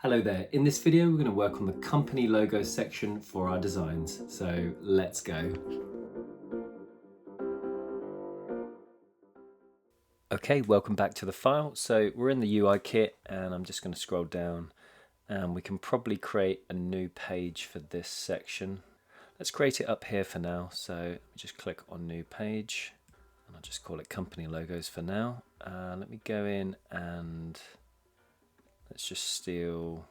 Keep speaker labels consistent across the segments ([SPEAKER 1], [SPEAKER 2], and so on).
[SPEAKER 1] Hello there. In this video, we're going to work on the company logo section for our designs. So let's go. Okay, welcome back to the file. So we're in the UI kit and I'm just going to scroll down and we can probably create a new page for this section. Let's create it up here for now. So just click on new page and I'll just call it company logos for now. Let me go in and let's steal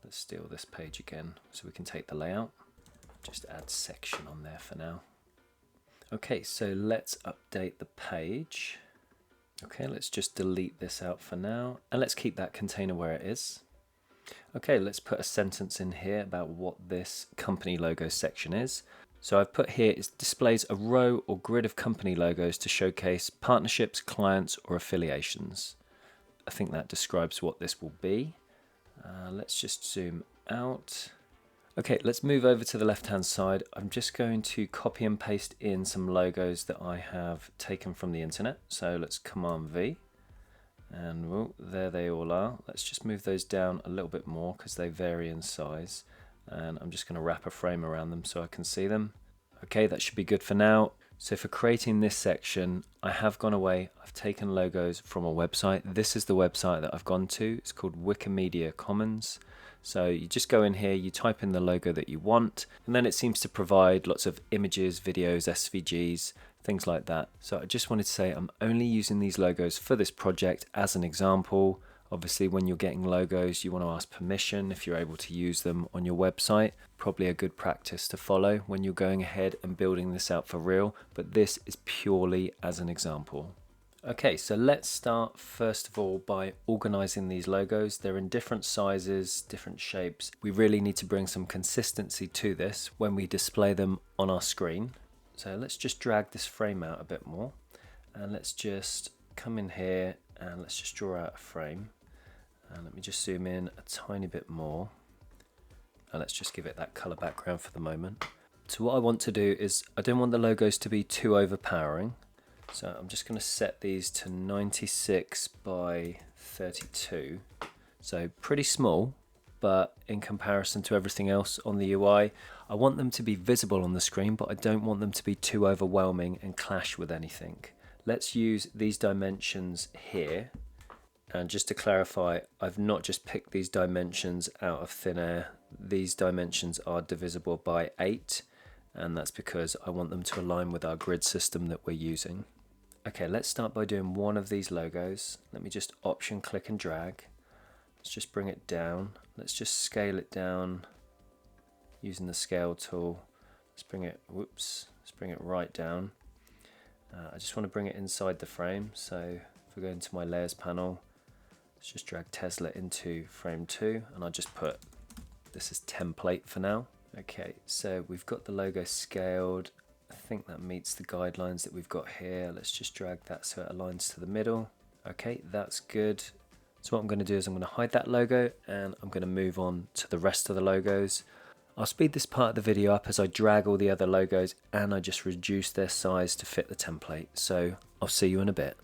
[SPEAKER 1] this page again so we can take the layout. Just add section on there for now. Okay, so let's update the page. Okay, let's just delete this out for now and let's keep that container where it is. Okay, let's put a sentence in here about what this company logo section is. So I've put here, it displays a row or grid of company logos to showcase partnerships, clients or affiliations. I think that describes what this will be. Let's just zoom out. Okay, let's move over to the left hand side. I'm just going to copy and paste in some logos that I have taken from the internet. So let's Command V and there they all are. Let's just move those down a little bit more because they vary in size, and I'm just going to wrap a frame around them so I can see them. Okay, that should be good for now. So for creating this section, I have gone away. I've taken logos from a website. This is the website that I've gone to. It's called Wikimedia Commons. So you just go in here, you type in the logo that you want, and then it seems to provide lots of images, videos, SVGs, things like that. So I just wanted to say I'm only using these logos for this project as an example. Obviously, when you're getting logos, you want to ask permission if you're able to use them on your website. Probably a good practice to follow when you're going ahead and building this out for real, but this is purely as an example. Okay, so let's start first of all by organizing these logos. They're in different sizes, different shapes. We really need to bring some consistency to this when we display them on our screen. So let's just drag this frame out a bit more, and let's just come in here and let's just draw out a frame. And let me just zoom in a tiny bit more. And let's just give it that color background for the moment. So what I want to do is, I don't want the logos to be too overpowering. So I'm just going to set these to 96 by 32. So pretty small, but in comparison to everything else on the UI, I want them to be visible on the screen, but I don't want them to be too overwhelming and clash with anything. Let's use these dimensions here. And just to clarify, I've not just picked these dimensions out of thin air. These dimensions are divisible by 8, and that's because I want them to align with our grid system that we're using. Okay, let's start by doing one of these logos. Let me just option click and drag. Let's just bring it down. Let's just scale it down using the scale tool. Let's bring it right down. I just want to bring it inside the frame. So if we go into my layers panel, let's just drag Tesla into frame 2, and I'll just put this as template for now. Okay, so we've got the logo scaled. I think that meets the guidelines that we've got here. Let's just drag that so it aligns to the middle. Okay, that's good. So what I'm going to do is I'm going to hide that logo and I'm going to move on to the rest of the logos. I'll speed this part of the video up as I drag all the other logos and I just reduce their size to fit the template. So I'll see you in a bit.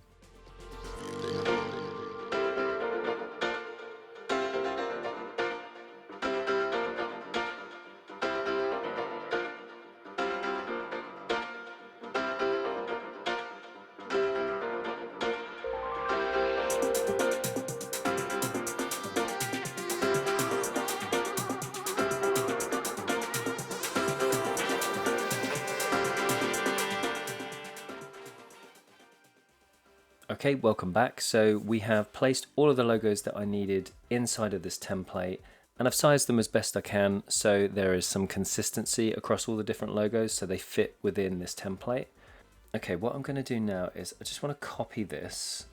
[SPEAKER 1] Okay, welcome back. So we have placed all of the logos that I needed inside of this template, and I've sized them as best I can so there is some consistency across all the different logos so they fit within this template. Okay, what I'm going to do now is I just want to copy this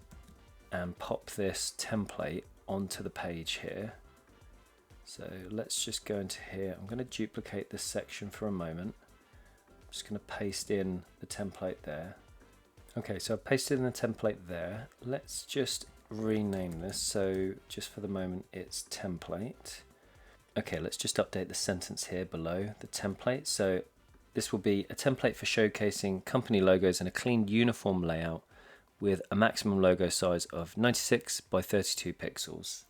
[SPEAKER 1] and pop this template onto the page here. So let's just go into here. I'm going to duplicate this section for a moment. I'm just going to paste in the template there. Okay, so I've pasted in the template there. Let's just rename this. So just for the moment, it's template. Okay, let's just update the sentence here below the template. So this will be a template for showcasing company logos in a clean, uniform layout with a maximum logo size of 96 by 32 pixels.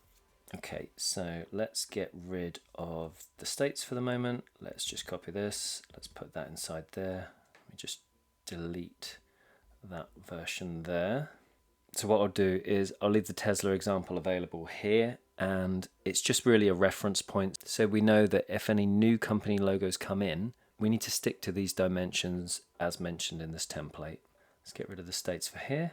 [SPEAKER 1] Okay, so let's get rid of the states for the moment. Let's just copy this. Let's put that inside there. Let me just delete that version there. So what I'll do is I'll leave the Tesla example available here, and it's just really a reference point. So we know that if any new company logos come in, we need to stick to these dimensions as mentioned in this template. Let's get rid of the states for here.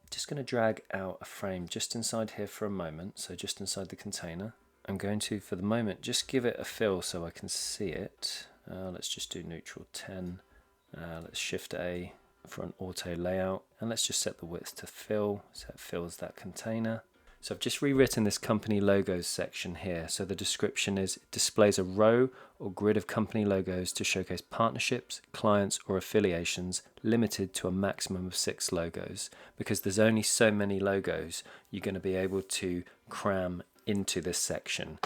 [SPEAKER 1] Just going to drag out a frame just inside here for a moment, so just inside the container. I'm going to, for the moment, just give it a fill so I can see it. Let's just do neutral 10. Let's shift A for an auto layout, and let's just set the width to fill so it fills that container. So I've just rewritten this company logos section here. So the description is it displays a row or grid of company logos to showcase partnerships, clients or affiliations limited to a maximum of 6 logos, because there's only so many logos you're going to be able to cram into this section,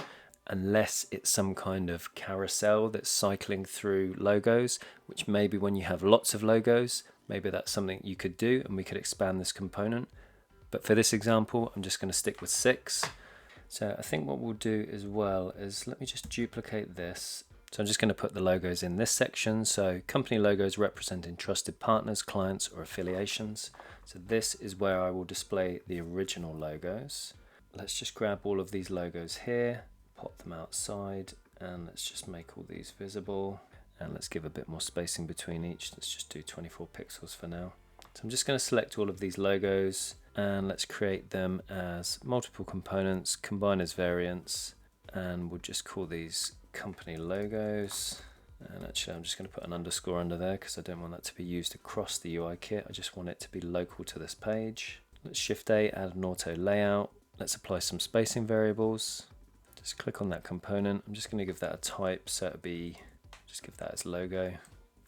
[SPEAKER 1] unless it's some kind of carousel that's cycling through logos, which maybe when you have lots of logos, maybe that's something you could do and we could expand this component. But for this example, I'm just going to stick with 6. So I think what we'll do as well is, let me just duplicate this. So I'm just going to put the logos in this section. So company logos representing trusted partners, clients or affiliations. So this is where I will display the original logos. Let's just grab all of these logos here, pop them outside, and let's just make all these visible. And let's give a bit more spacing between each. Let's just do 24 pixels for now. So I'm just going to select all of these logos, and let's create them as multiple components, combine as variants, and we'll just call these company logos. And actually I'm just going to put an underscore under there because I don't want that to be used across the UI kit. I just want it to be local to this page. Let's Shift A, add an auto layout. Let's apply some spacing variables. Just click on that component. I'm just going to give that a type, so it'll be, just give that as logo.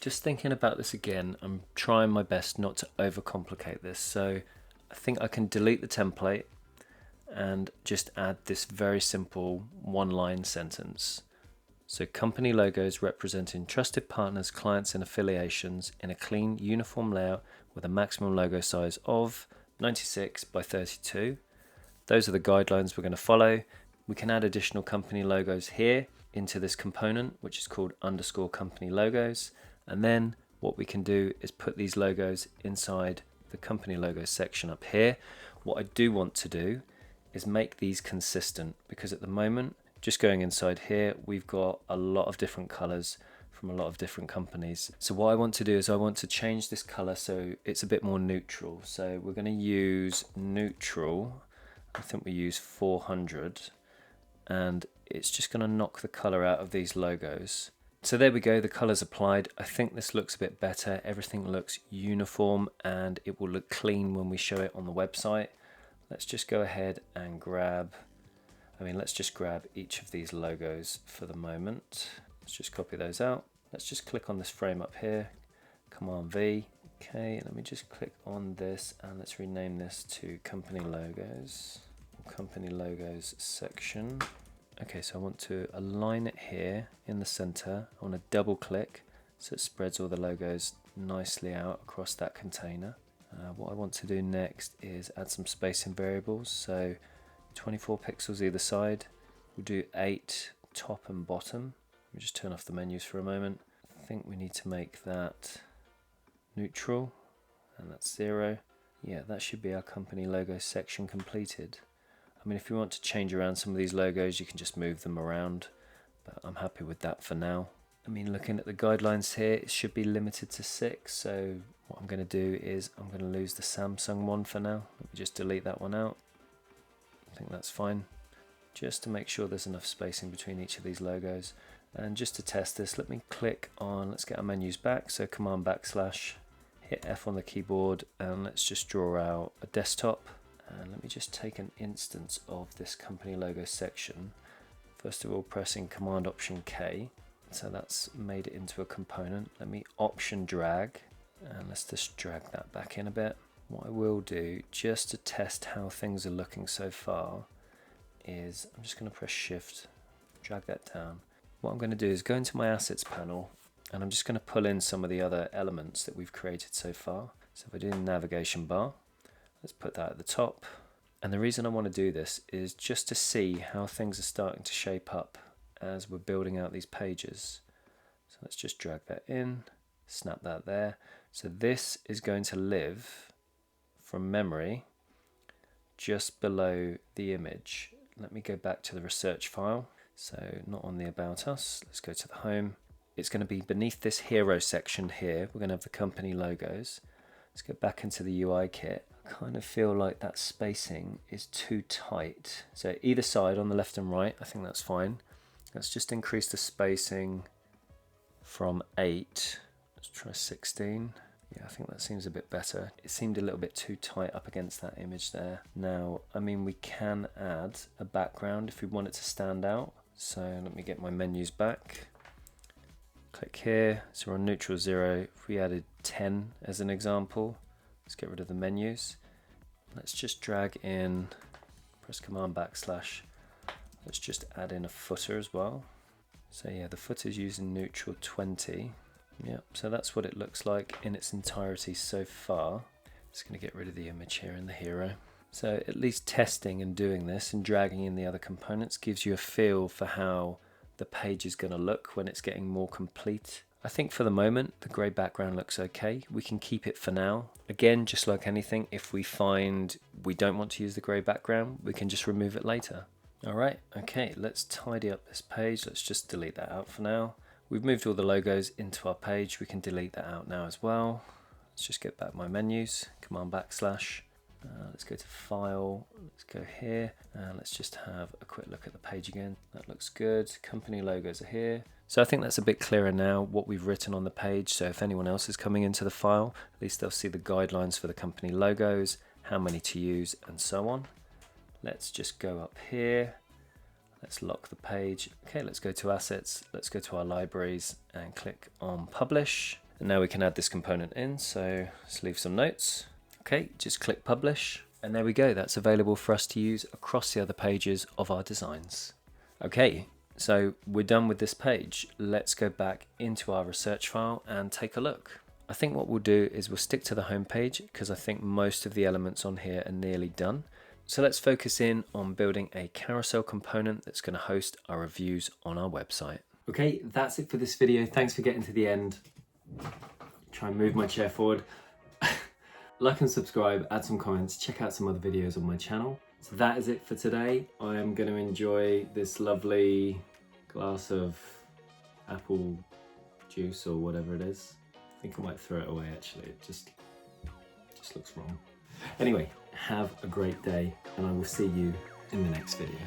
[SPEAKER 1] Just thinking about this again, I'm trying my best not to overcomplicate this. So I think I can delete the template and just add this very simple one-line sentence. So company logos representing trusted partners, clients and affiliations in a clean, uniform layout with a maximum logo size of 96 by 32. Those are the guidelines we're going to follow. We can add additional company logos here into this component, which is called underscore company logos. And then what we can do is put these logos inside the company logos section up here. What I do want to do is make these consistent, because at the moment, just going inside here, we've got a lot of different colors from a lot of different companies. So what I want to do is I want to change this color so it's a bit more neutral. So we're going to use neutral. I think we use 400, and it's just going to knock the color out of these logos. So there we go, the colors applied. I think this looks a bit better. Everything looks uniform and it will look clean when we show it on the website. Let's just go ahead and let's just grab each of these logos for the moment. Let's just copy those out. Let's just click on this frame up here, Command V. Okay, let me just click on this and let's rename this to company logos, company logos section. Okay, so I want to align it here in the center. I want to double click so it spreads all the logos nicely out across that container. What I want to do next is add some spacing variables. So 24 pixels either side. We'll do 8 top and bottom. Let me just turn off the menus for a moment. I think we need to make that neutral, and that's 0. Yeah, that should be our company logo section completed. I mean, if you want to change around some of these logos, you can just move them around, but I'm happy with that for now. I mean, looking at the guidelines here, it should be limited to 6. So what I'm going to do is I'm going to lose the Samsung one for now. Let me just delete that one out. I think that's fine. Just to make sure there's enough spacing between each of these logos. And just to test this, let me click on, let's get our menus back. So Command /, hit F on the keyboard, and let's just draw out a desktop. And let me just take an instance of this company logo section. First of all, pressing Command Option K. So that's made it into a component. Let me Option drag, and let's just drag that back in a bit. What I will do, just to test how things are looking so far, is I'm just going to press Shift, drag that down. What I'm going to do is go into my Assets panel, and I'm just going to pull in some of the other elements that we've created so far. So if I do the navigation bar, let's put that at the top. And the reason I want to do this is just to see how things are starting to shape up as we're building out these pages. So let's just drag that in, snap that there. So this is going to live from memory just below the image. Let me go back to the research file. So not on the About Us, let's go to the Home. It's going to be beneath this Hero section here. We're going to have the company logos. Let's go back into the UI kit. I kind of feel like that spacing is too tight. So either side on the left and right, I think that's fine. Let's just increase the spacing from 8. Let's try 16. Yeah, I think that seems a bit better. It seemed a little bit too tight up against that image there. Now, I mean, we can add a background if we want it to stand out. So let me get my menus back. Click here, so we're on neutral 0. If we added 10 as an example, let's get rid of the menus. Let's just drag in, press Command /. Let's just add in a footer as well. So yeah, the footer's using neutral 20. Yep, so that's what it looks like in its entirety so far. Just going to get rid of the image here in the hero. So at least testing and doing this and dragging in the other components gives you a feel for how the page is going to look when it's getting more complete. I think for the moment the grey background looks okay. We can keep it for now. Again, just like anything, if we find we don't want to use the grey background, we can just remove it later. Alright, okay, let's tidy up this page. Let's just delete that out for now. We've moved all the logos into our page. We can delete that out now as well. Let's just get back my menus, Command /. Let's go to File, let's go here, and let's just have a quick look at the page again. That looks good. Company logos are here. So I think that's a bit clearer now what we've written on the page. So if anyone else is coming into the file, at least they'll see the guidelines for the company logos, how many to use, and so on. Let's just go up here. Let's lock the page. Okay, let's go to Assets. Let's go to our libraries and click on Publish. And now we can add this component in. So let's leave some notes. Okay, just click Publish. And there we go. That's available for us to use across the other pages of our designs. Okay, so we're done with this page. Let's go back into our research file and take a look. I think what we'll do is we'll stick to the home page because I think most of the elements on here are nearly done. So let's focus in on building a carousel component that's going to host our reviews on our website. Okay, that's it for this video. Thanks for getting to the end. Try and move my chair forward. Like and subscribe, add some comments, check out some other videos on my channel. So that is it for today. I am going to enjoy this lovely glass of apple juice or whatever it is. I think I might throw it away actually. It just looks wrong. Anyway, have a great day and I will see you in the next video.